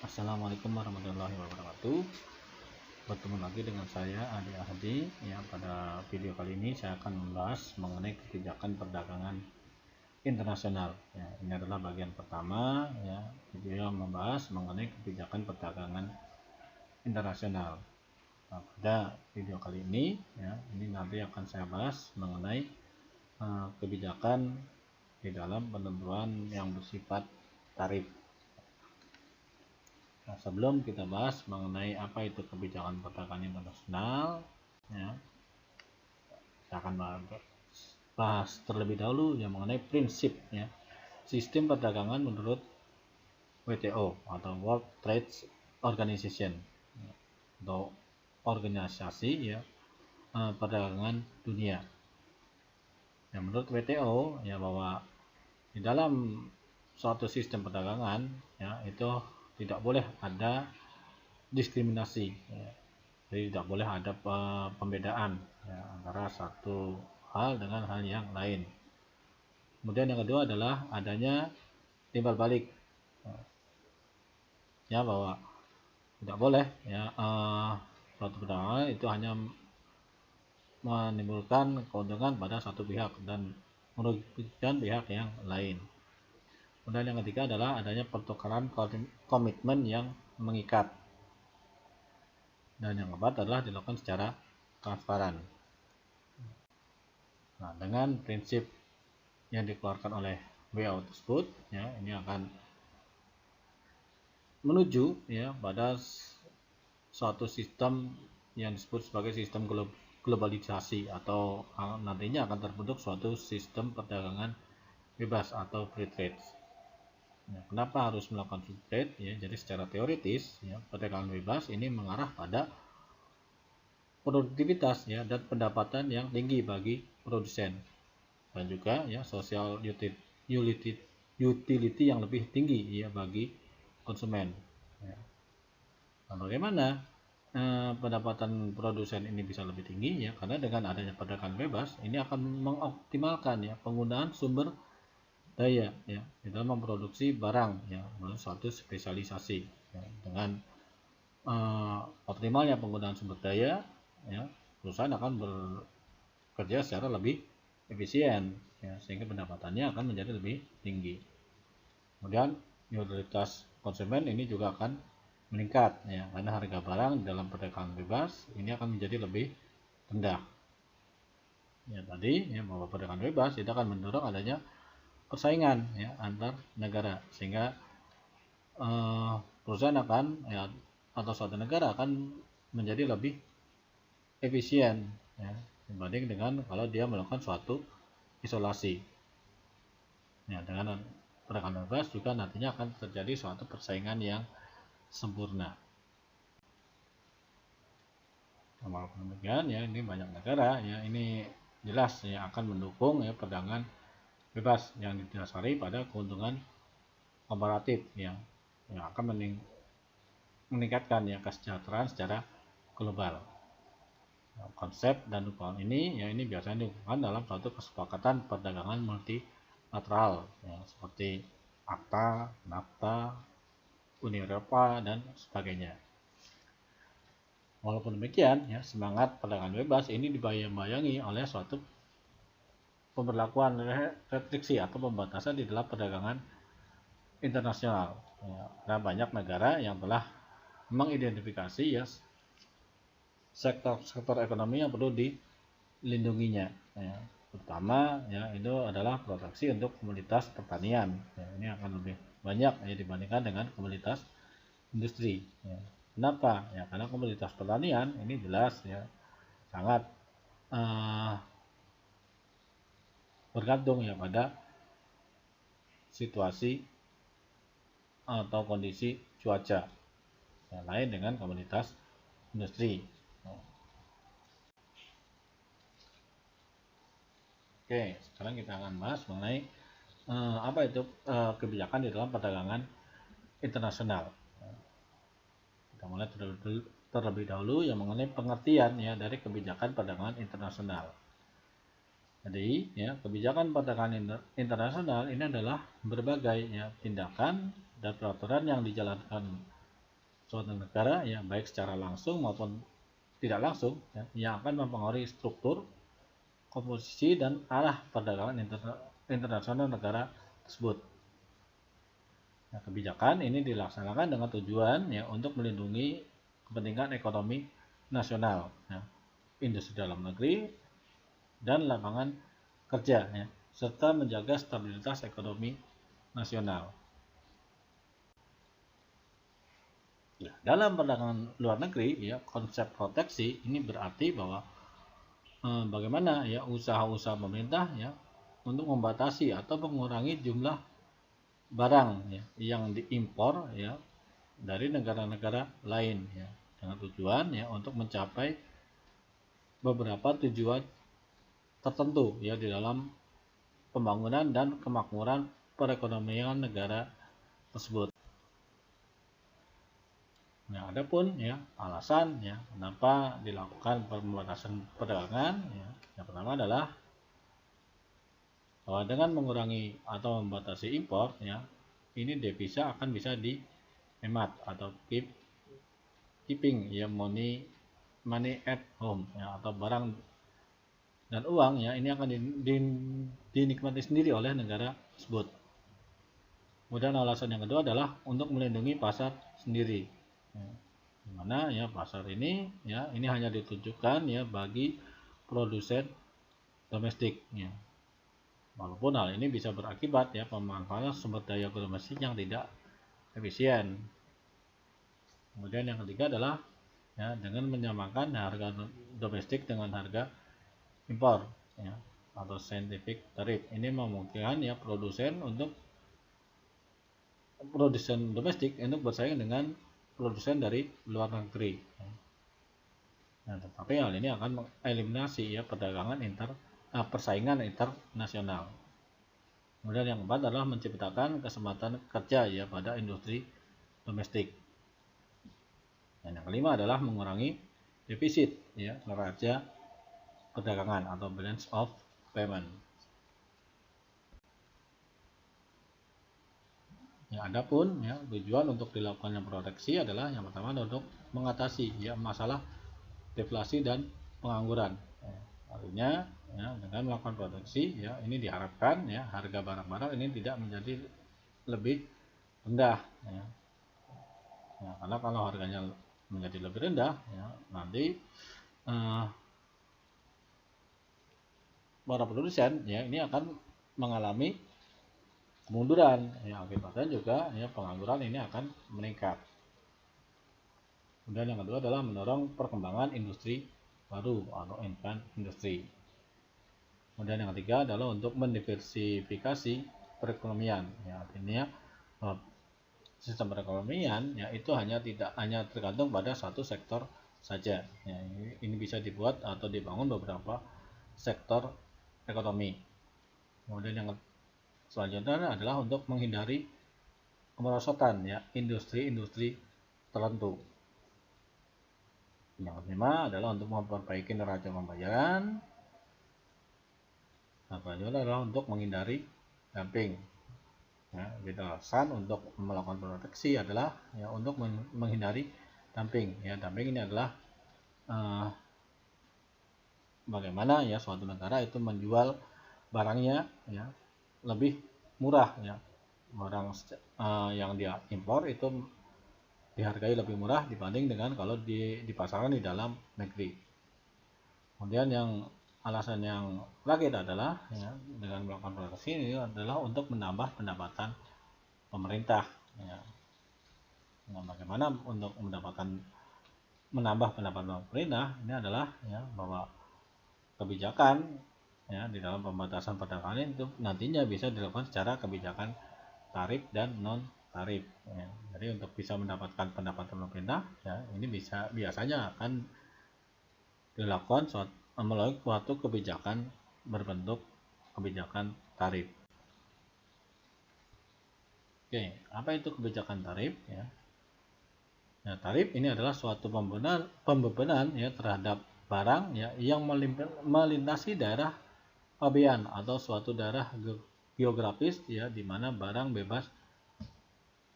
Assalamualaikum warahmatullahi wabarakatuh. Bertemu lagi dengan saya Adi Ahdi. Ya, pada video kali ini saya akan membahas mengenai kebijakan perdagangan internasional. Ya, ini adalah bagian pertama. Ya, video yang membahas mengenai kebijakan perdagangan internasional. Nah, pada video kali ini, ya, ini nanti akan saya bahas mengenai kebijakan di dalam penentuan yang bersifat tarif. Nah, sebelum kita bahas mengenai apa itu kebijakan perdagangan internasional, ya, saya akan bahas terlebih dahulu yang mengenai prinsip, ya, sistem perdagangan menurut WTO atau World Trade Organization, atau organisasi, ya, perdagangan dunia. Ya, menurut WTO, ya, bahwa di dalam suatu sistem perdagangan, ya, itu tidak boleh ada diskriminasi, ya. Jadi tidak boleh ada pembedaan, ya, antara satu hal dengan hal yang lain. Kemudian yang kedua adalah adanya timbal balik, ya, bahwa tidak boleh, ya, suatu perdagangan itu hanya menimbulkan keuntungan pada satu pihak dan merugikan pihak yang lain. Kemudian yang ketiga adalah adanya pertukaran komitmen yang mengikat. Dan yang keempat adalah dilakukan secara transparan. Nah, dengan prinsip yang dikeluarkan oleh WHO tersebut, ya, ini akan menuju, ya, pada suatu sistem yang disebut sebagai sistem globalisasi, atau nantinya akan terbentuk suatu sistem perdagangan bebas atau free trade. Ya, kenapa harus melakukan free trade? Ya, jadi secara teoritis, ya, perdagangan bebas ini mengarah pada produktivitas, ya, dan pendapatan yang tinggi bagi produsen, dan juga, ya, social utility yang lebih tinggi, ya, bagi konsumen. Ya. Nah, bagaimana pendapatan produsen ini bisa lebih tinggi? Ya, karena dengan adanya perdagangan bebas ini akan mengoptimalkan, ya, penggunaan sumber daya, ya, di dalam memproduksi barang, ya, melalui suatu spesialisasi. Ya, dengan optimalnya penggunaan sumber daya, ya, perusahaan akan bekerja secara lebih efisien, ya, sehingga pendapatannya akan menjadi lebih tinggi. Kemudian loyalitas konsumen ini juga akan meningkat, ya, karena harga barang dalam perdagangan bebas ini akan menjadi lebih rendah. Ya, tadi, ya, bahwa perdagangan bebas itu akan mendorong adanya persaingan, ya, antar negara, sehingga perusahaan akan, ya, atau suatu negara akan menjadi lebih efisien, ya, dibanding dengan kalau dia melakukan suatu isolasi. Ya, dengan perdagangan bebas juga nantinya akan terjadi suatu persaingan yang sempurna. Walaupun demikian, ya, ini banyak negara, ya, ini jelas, ya, akan mendukung, ya, perdagangan bebas yang didasari pada keuntungan komparatif, yang akan meningkatkan, ya, kesejahteraan secara global. Nah, konsep dan dukungan ini, ya, ini biasanya dilakukan dalam suatu kesepakatan perdagangan multilateral, ya, seperti ACTA, NAFTA, Uni Eropa, dan sebagainya. Walaupun demikian, ya, semangat perdagangan bebas ini dibayang-bayangi oleh suatu pemberlakuan restriksi atau pembatasan di dalam perdagangan internasional, ya, karena banyak negara yang telah mengidentifikasi, ya, sektor ekonomi yang perlu dilindunginya, ya, terutama, ya, itu adalah proteksi untuk komoditas pertanian, ya, ini akan lebih banyak, ya, dibandingkan dengan komoditas industri, ya. Kenapa? Ya, karena komoditas pertanian ini jelas, ya, sangat bergantung, ya, pada situasi atau kondisi cuaca, ya, lain dengan komoditas industri. Oke, sekarang kita akan bahas mengenai apa itu kebijakan di dalam perdagangan internasional. Kita mulai terlebih dahulu yang mengenai pengertian, ya, dari kebijakan perdagangan internasional. Jadi, ya, kebijakan perdagangan internasional ini adalah berbagai, ya, tindakan dan peraturan yang dijalankan suatu negara ya, baik secara langsung maupun tidak langsung ya, yang akan mempengaruhi struktur, komposisi, dan arah perdagangan internasional negara tersebut. Nah, kebijakan ini dilaksanakan dengan tujuan ya untuk melindungi kepentingan ekonomi nasional, ya, industri dalam negeri, dan lapangan kerja ya, serta menjaga stabilitas ekonomi nasional. Nah, dalam perdagangan luar negeri ya, konsep proteksi ini berarti bahwa bagaimana ya usaha-usaha pemerintah ya untuk membatasi atau mengurangi jumlah barang ya yang diimpor ya dari negara-negara lain ya, dengan tujuan ya untuk mencapai beberapa tujuan tertentu ya di dalam pembangunan dan kemakmuran perekonomian negara tersebut. Nah, adapun ya alasan ya kenapa dilakukan pembatasan perdagangan ya, yang pertama adalah bahwa dengan mengurangi atau membatasi impor ya, ini devisa akan bisa dihemat atau keeping ya money at home ya, atau barang dan uang ya ini akan dinikmati sendiri oleh negara tersebut. Kemudian alasan yang kedua adalah untuk melindungi pasar sendiri. Ya, dimana ya pasar ini ya ini hanya ditujukan ya bagi produsen domestik ya. Walaupun hal ini bisa berakibat ya pemanfaatan sumber daya domestik yang tidak efisien. Kemudian yang ketiga adalah ya dengan menyamakan harga domestik dengan harga impor ya, atau scientific tariff. Ini memungkinkan ya produsen domestik untuk bersaing dengan produsen dari luar negeri. Nah, tetapi hal ini akan mengeliminasi ya persaingan internasional. Kemudian yang keempat adalah menciptakan kesempatan kerja ya pada industri domestik. Dan yang kelima adalah mengurangi defisit ya neraca perdagangan atau balance of payment. Ya, adapun ya tujuan untuk dilakukannya proteksi adalah yang pertama untuk mengatasi ya masalah deflasi dan pengangguran. Ya, artinya ya dengan melakukan proteksi ya ini diharapkan ya harga barang-barang ini tidak menjadi lebih rendah ya. Ya, karena kalau harganya menjadi lebih rendah ya nanti para produsen ya ini akan mengalami kemunduran ya, akibatnya juga ya pengangguran ini akan meningkat. Kemudian yang kedua adalah mendorong perkembangan industri baru atau advanced industry. Kemudian yang ketiga adalah untuk mendiversifikasi perekonomian ya, artinya sistem perekonomian ya itu tidak hanya tergantung pada satu sektor saja ya, ini bisa dibuat atau dibangun beberapa sektor ekonomi. Kemudian yang selanjutnya adalah untuk menghindari kemerosotan ya industri-industri tertentu. Yang kelima adalah untuk memperbaiki neraca pembayaran. Yang selanjutnya adalah untuk menghindari dumping. Ya, alasan untuk melakukan proteksi adalah ya untuk menghindari dumping. Ya, dumping ini adalah bagaimana ya suatu negara itu menjual barangnya ya lebih murah ya, barang yang dia impor itu dihargai lebih murah dibanding dengan kalau dipasarkan di dalam negeri. Kemudian yang alasan yang terakhir adalah ya, dengan melakukan proteksi ini adalah untuk menambah pendapatan pemerintah ya. Nah, bagaimana untuk menambah pendapatan pemerintah ini adalah ya bahwa kebijakan ya di dalam pembatasan perdagangan itu nantinya bisa dilakukan secara kebijakan tarif dan non tarif ya. Jadi untuk bisa mendapatkan pendapatan pemerintah ya ini biasanya akan dilakukan melalui suatu kebijakan berbentuk kebijakan tarif. Oke, apa itu kebijakan tarif ya? Nah, tarif ini adalah suatu pembebanan ya terhadap barang ya yang melintasi daerah pabean atau suatu daerah geografis ya di mana barang bebas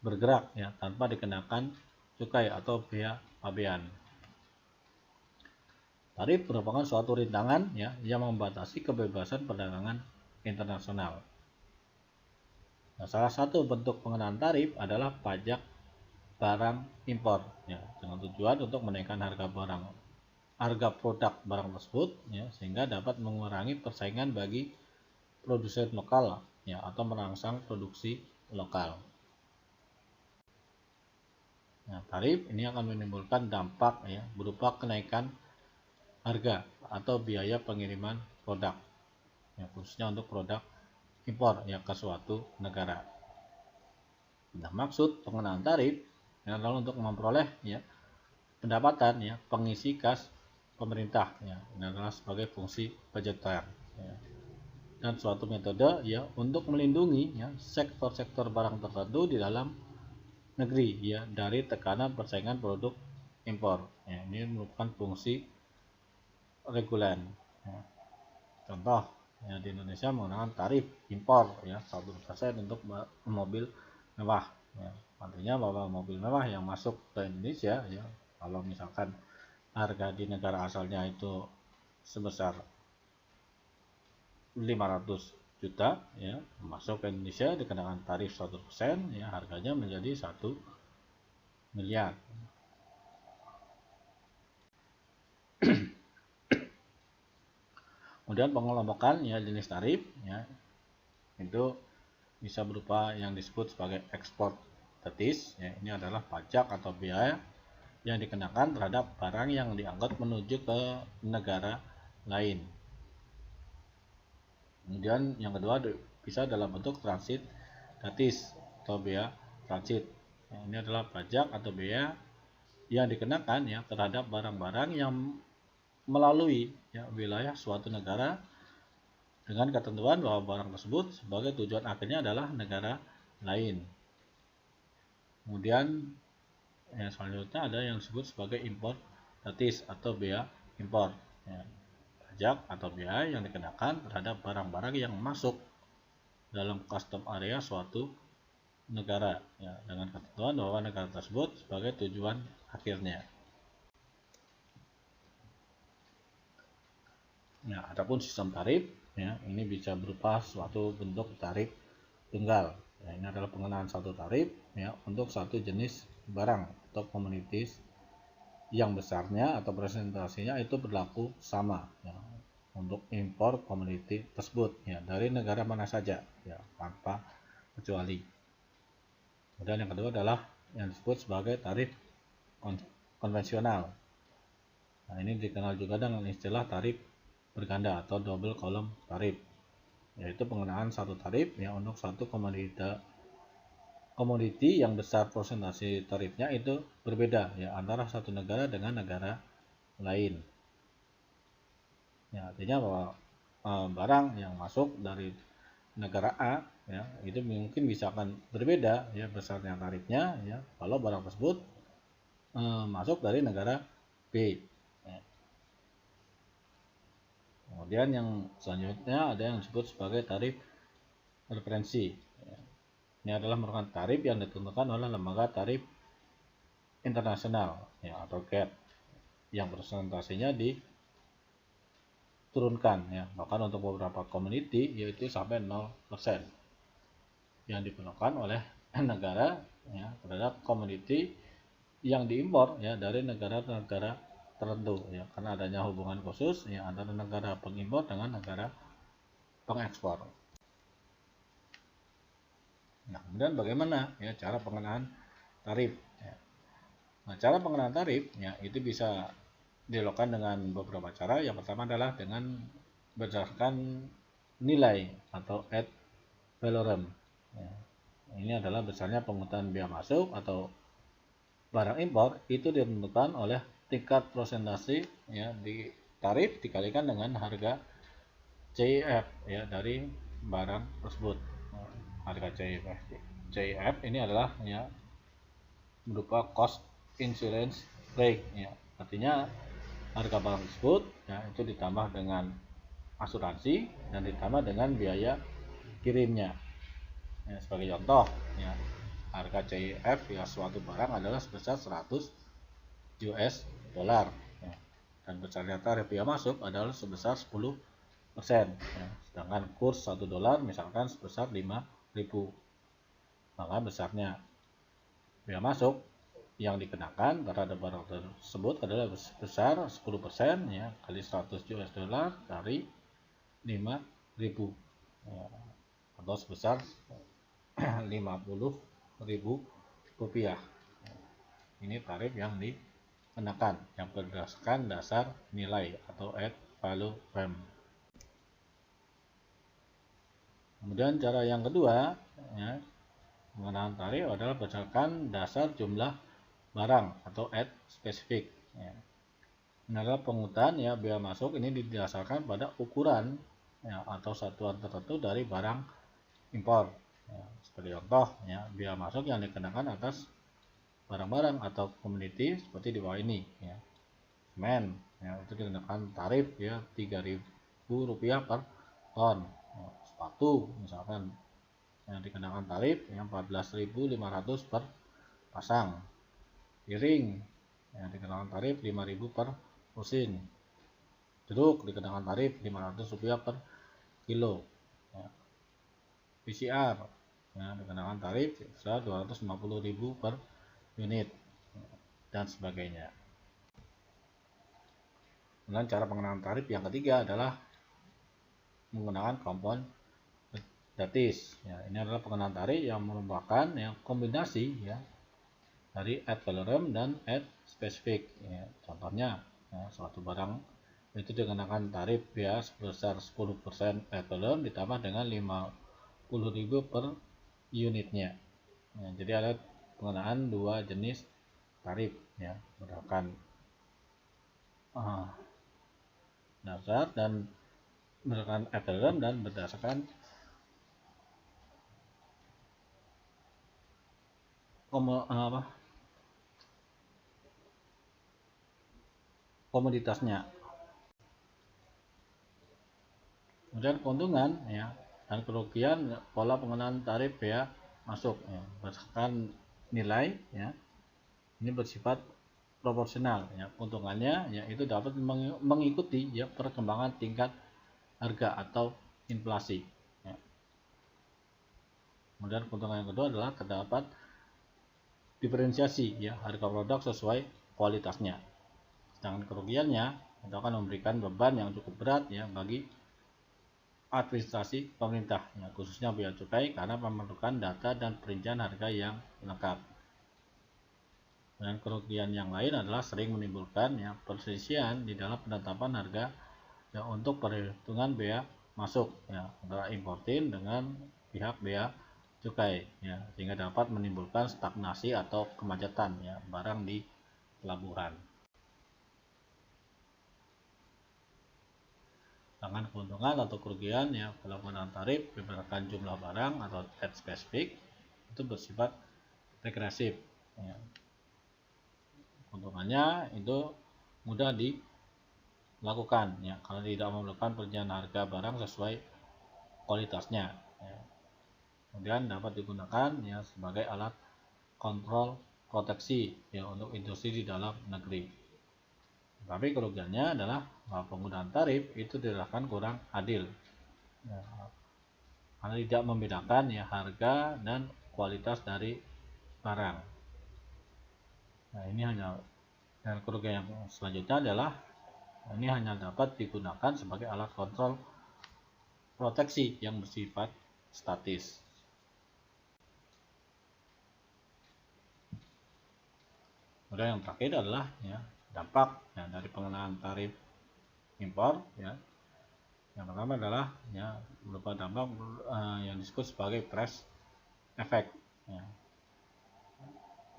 bergerak ya tanpa dikenakan cukai atau biaya pabean. Tarif merupakan suatu rintangan ya yang membatasi kebebasan perdagangan internasional. Nah, salah satu bentuk pengenaan tarif adalah pajak barang impor ya, dengan tujuan untuk menaikkan harga produk barang tersebut ya, sehingga dapat mengurangi persaingan bagi produsen lokal ya, atau merangsang produksi lokal. Nah, tarif ini akan menimbulkan dampak ya, berupa kenaikan harga atau biaya pengiriman produk ya, khususnya untuk produk impor ya ke suatu negara. Nah, maksud pengenaan tarif adalah untuk memperoleh ya pendapatan ya pengisi kas pemerintah ya, ini adalah sebagai fungsi budgeter ya, dan suatu metode ya untuk melindungi ya sektor-sektor barang tertentu di dalam negeri ya dari tekanan persaingan produk impor ya, ini merupakan fungsi reguler ya. Contoh ya, di Indonesia menggunakan tarif impor ya 1% untuk mobil mewah ya. Artinya bahwa mobil mewah yang masuk ke Indonesia ya, kalau misalkan harga di negara asalnya itu sebesar 500 juta ya, masuk ke Indonesia dikenakan tarif 1% ya, harganya menjadi 1 miliar. Kemudian pengelompokan ya jenis tarif ya, itu bisa berupa yang disebut sebagai ekspor tetis ya, ini adalah pajak atau biaya yang dikenakan terhadap barang yang diangkut menuju ke negara lain. Kemudian yang kedua bisa dalam bentuk transit gratis atau biaya transit ya, ini adalah pajak atau biaya yang dikenakan ya terhadap barang-barang yang melalui ya wilayah suatu negara dengan ketentuan bahwa barang tersebut sebagai tujuan akhirnya adalah negara lain. Kemudian yang selanjutnya ada yang disebut sebagai impor gratis atau biaya impor ya, pajak atau biaya yang dikenakan terhadap barang-barang yang masuk dalam custom area suatu negara ya, dengan ketentuan bahwa negara tersebut sebagai tujuan akhirnya. Nah, adapun sistem tarif ya, ini bisa berupa suatu bentuk tarif tunggal. Ya, ini adalah pengenaan satu tarif ya untuk satu jenis barang atau komoditas yang besarnya atau presentasinya itu berlaku sama ya, untuk impor komoditi tersebut ya dari negara mana saja ya tanpa kecuali. Kemudian yang kedua adalah yang disebut sebagai tarif konvensional. Nah, ini dikenal juga dengan istilah tarif berganda atau double column tarif, yaitu pengenaan satu tarif ya untuk satu komoditi yang besar persentase tarifnya itu berbeda ya antara satu negara dengan negara lain. Ya, artinya bahwa barang yang masuk dari negara A ya itu mungkin bisa akan berbeda ya besarnya tarifnya ya kalau barang tersebut masuk dari negara B. Kemudian yang selanjutnya ada yang disebut sebagai tarif referensi. Ini adalah merupakan tarif yang ditentukan oleh lembaga tarif internasional ya, atau GATT yang presentasinya diturunkan ya, bahkan untuk beberapa komoditi yaitu sampai 0% yang diperlukan oleh negara ya, terhadap komoditi yang diimpor ya dari negara-negara tertentu ya, karena adanya hubungan khusus ya antara negara pengimpor dengan negara pengekspor. Nah, kemudian bagaimana ya cara pengenaan tarif ya. Nah, cara pengenaan tarif ya itu bisa dilakukan dengan beberapa cara. Yang pertama adalah dengan berdasarkan nilai atau ad valorem ya. Ini adalah besarnya pungutan biaya masuk atau barang impor itu ditentukan oleh tingkat prosentase ya di tarif dikalikan dengan harga CIF ya dari barang tersebut. Harga CIF ini adalah ya berupa cost insurance rate ya, artinya harga barang tersebut ya itu ditambah dengan asuransi dan ditambah dengan biaya kirimnya ya, sebagai contoh ya harga CIF ya suatu barang adalah sebesar 100 US dollar ya. Dan berdasarkan tarif biaya masuk adalah sebesar 10%. Ya. Sedangkan kurs 1 dolar misalkan sebesar 5.000, maka besarnya biaya masuk yang dikenakan terhadap barang tersebut adalah sebesar 10% ya, kali 100 US dollar dari 5.000 ya, atau sebesar 50.000 rupiah. Ini tarif yang dikenakan yang berdasarkan dasar nilai atau add value rem. Kemudian cara yang kedua ya, pengenaan tarif adalah berdasarkan dasar jumlah barang atau add spesifik ya. Ini adalah pungutan ya biaya masuk ini didasarkan pada ukuran ya, atau satuan tertentu dari barang impor ya. Seperti contoh ya, biaya masuk yang dikenakan atas barang-barang atau komoditi seperti di bawah ini ya. Semen ya, itu dikenakan tarif ya 3.000 rupiah per ton ya. Sepatu misalkan yang dikenakan tarif yang 14.500 per pasang. Piring yang dikenakan tarif 5.000 per lusin. Jeruk dikenakan tarif 500 rupiah per kilo ya. PCR ya, dikenakan tarif sebesar 250.000 per unit dan sebagainya. Kemudian cara pengenaan tarif yang ketiga adalah menggunakan kompon gratis ya. Ini adalah pengenaan tarif yang merupakan yang kombinasi ya dari add value rem dan add spesifik ya. Contohnya ya, suatu barang itu dikenakan tarif ya sebesar 10% add value rem ditambah dengan 50.000 per unitnya ya. Jadi ada pengenaan dua jenis tarif ya, berdasarkan dasar dan berdasarkan add value rem dan berdasarkan komoditasnya. Kemudian keuntungan ya dan kerugian pola pengenaan tarif ya masuk ya, berdasarkan nilai ya. Ini bersifat proporsional ya. Keuntungannya ya itu dapat mengikuti ya perkembangan tingkat harga atau inflasi ya. Kemudian keuntungan yang kedua adalah terdapat diferensiasi ya harga produk sesuai kualitasnya. Sedangkan kerugiannya itu akan memberikan beban yang cukup berat ya bagi administrasi pemerintah ya, khususnya bea cukai karena memerlukan data dan perincian harga yang lengkap. Dan kerugian yang lain adalah sering menimbulkan ya perselisihan di dalam penetapan harga ya untuk perhitungan bea masuk ya antara importir dengan pihak bea cukai ya, sehingga dapat menimbulkan stagnasi atau kemacetan ya barang di pelabuhan. Sedangkan keuntungan atau kerugian ya pengenaan tarif berdasarkan jumlah barang atau add spesifik itu bersifat regresif ya. Keuntungannya itu mudah dilakukan ya kalau tidak memerlukan perincian harga barang sesuai kualitasnya ya. Kemudian dapat digunakan ya sebagai alat kontrol proteksi ya untuk industri di dalam negeri. Tapi kerugiannya adalah bahwa penggunaan tarif itu dilakukan kurang adil ya, karena tidak membedakan ya harga dan kualitas dari barang. Nah ini hanya, dan kerugian yang selanjutnya adalah ini hanya dapat digunakan sebagai alat kontrol proteksi yang bersifat statis. Kemudian yang terakhir adalah ya dampak ya, dari pengenaan tarif impor ya. Yang pertama adalah ya berupa dampak yang disebut sebagai price effect ya.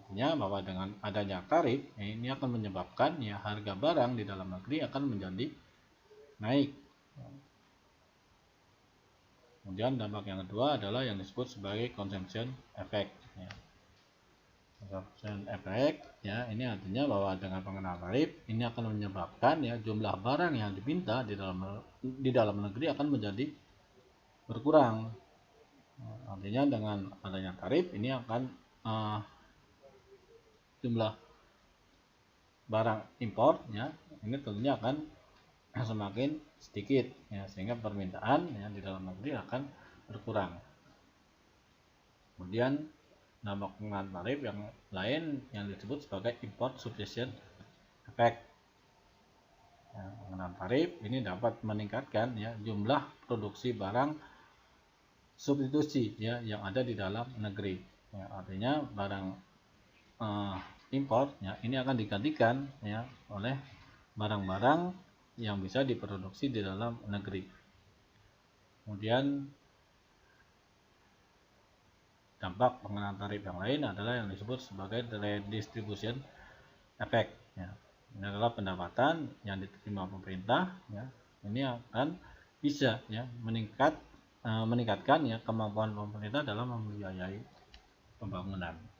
Artinya bahwa dengan adanya tarif ya, ini akan menyebabkan ya harga barang di dalam negeri akan menjadi naik. Kemudian dampak yang kedua adalah yang disebut sebagai consumption effect ya. Consumption effect ya ini artinya bahwa dengan pengenaan tarif ini akan menyebabkan ya jumlah barang yang diminta di dalam negeri akan menjadi berkurang. Artinya dengan adanya tarif ini akan jumlah barang impor ya, ini tentunya akan semakin sedikit ya, sehingga permintaan ya di dalam negeri akan berkurang. Kemudian dampak pengenaan tarif yang lain yang disebut sebagai import substitution effect. Ya, pengenaan tarif ini dapat meningkatkan ya jumlah produksi barang substitusi ya yang ada di dalam negeri. Ya, artinya barang impor ya ini akan digantikan ya oleh barang-barang yang bisa diproduksi di dalam negeri. Kemudian dampak pengenaan tarif yang lain adalah yang disebut sebagai redistribution effect ya. Ini adalah pendapatan yang diterima pemerintah ya. Ini akan bisa ya meningkatkan ya kemampuan pemerintah dalam membiayai pembangunan.